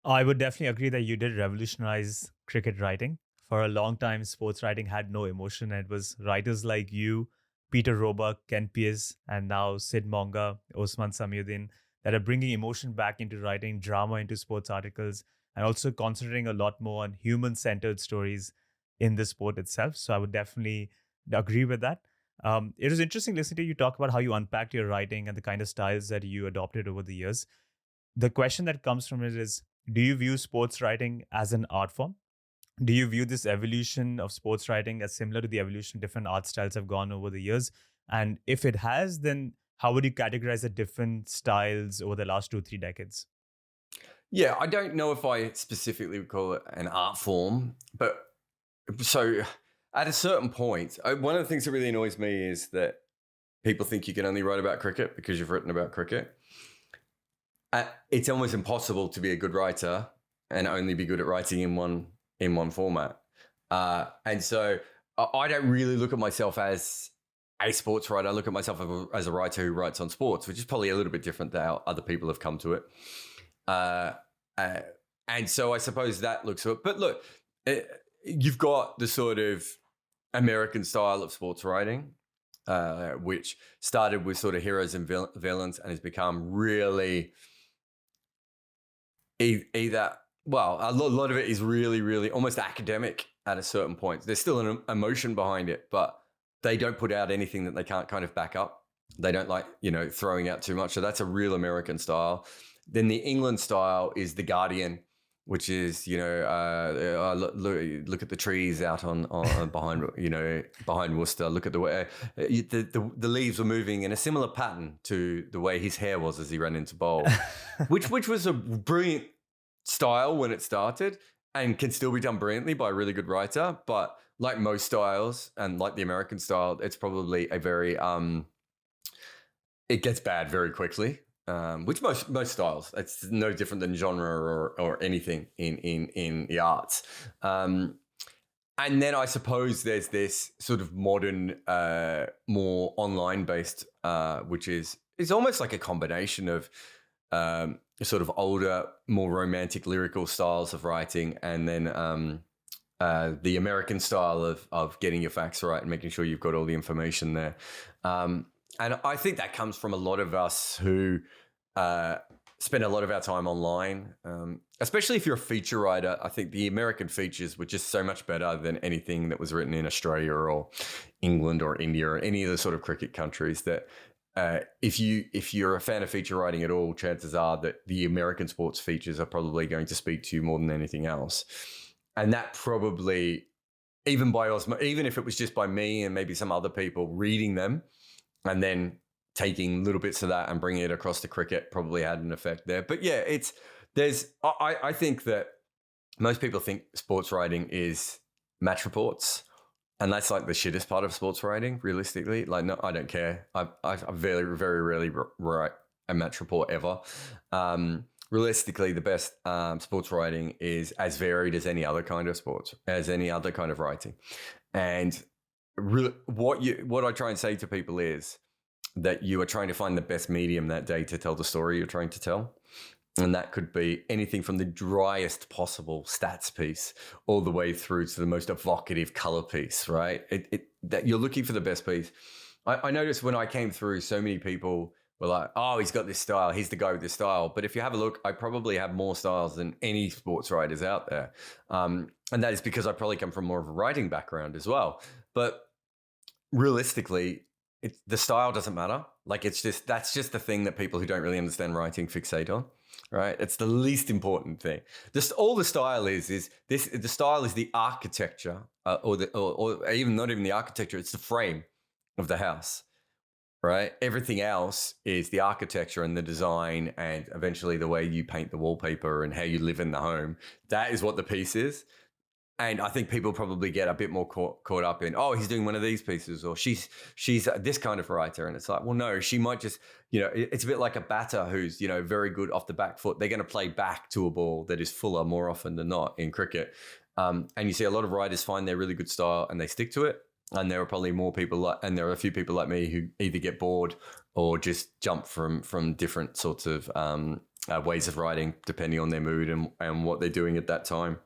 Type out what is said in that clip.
I would definitely agree that you did revolutionize cricket writing. For a long time, sports writing had no emotion. And it was writers like you, Peter Roebuck, Ken Pierce, and now Sid Monga, Osman Samiuddin that are bringing emotion back into writing, drama into sports articles, and also concentrating a lot more on human centered stories in the sport itself. So I would definitely agree with that. It was interesting listening to you talk about how you unpacked your writing and the kind of styles that you adopted over the years. The question that comes from it is, do you view sports writing as an art form? Do you view this evolution of sports writing as similar to the evolution different art styles have gone over the years? And if it has, then how would you categorize the different styles over the last 2, 3 decades? Yeah, I don't know if I specifically would call it an art form, but so at a certain point, one of the things that really annoys me is that people think you can only write about cricket because you've written about cricket. It's almost impossible to be a good writer and only be good at writing in one format. And so I don't really look at myself as a sports writer. I look at myself as a writer who writes on sports, which is probably a little bit different than how other people have come to it. Uh, and so I suppose that looks at it. But look, you've got the sort of American style of sports writing, which started with sort of heroes and villains and has become really either, well, a lot of it is really, really almost academic at a certain point. There's still an emotion behind it, but they don't put out anything that they can't kind of back up. They don't like, throwing out too much. So that's a real American style. Then the England style is The Guardian, which is, look at the trees out on behind Worcester. Look at the way the leaves were moving in a similar pattern to the way his hair was as he ran into bowl, which was a brilliant style when it started and can still be done brilliantly by a really good writer. But like most styles and like the American style, it's probably a very it gets bad very quickly. Which most styles, it's no different than genre or anything in the arts. And then I suppose there's this sort of modern, more online based, which is almost like a combination of sort of older, more romantic lyrical styles of writing, and then the American style of getting your facts right and making sure you've got all the information there. And I think that comes from a lot of us who spend a lot of our time online, especially if you're a feature writer. I think the American features were just so much better than anything that was written in Australia or England or India or any of the sort of cricket countries that if you're a fan of feature writing at all, chances are that the American sports features are probably going to speak to you more than anything else. And that probably, even if it was just by me and maybe some other people reading them and then taking little bits of that and bringing it across to cricket, probably had an effect there. But yeah, I think that most people think sports writing is match reports. And that's like the shittest part of sports writing, realistically. Like, no, I don't care. I very, very rarely write a match report ever. Realistically, the best sports writing is as varied as any other kind of writing. And what I try and say to people is that you are trying to find the best medium that day to tell the story you're trying to tell. And that could be anything from the driest possible stats piece all the way through to the most evocative color piece, right? That you're looking for the best piece. I noticed when I came through, so many people were like, oh, he's got this style. He's the guy with this style. But if you have a look, I probably have more styles than any sports writers out there. And that is because I probably come from more of a writing background as well. But realistically, the style doesn't matter. Like, that's just the thing that people who don't really understand writing fixate on, right? It's the least important thing. All the style is this. The style is the architecture, or even not even the architecture. It's the frame of the house, right? Everything else is the architecture and the design, and eventually the way you paint the wallpaper and how you live in the home. That is what the piece is. And I think people probably get a bit more caught up in, oh, he's doing one of these pieces, or she's this kind of writer. And it's like, well, no, she might just, it's a bit like a batter who's, very good off the back foot. They're going to play back to a ball that is fuller more often than not in cricket. And you see a lot of writers find their really good style and they stick to it. And there are probably more people and there are a few people like me who either get bored or just jump from different sorts of ways of writing depending on their mood and what they're doing at that time.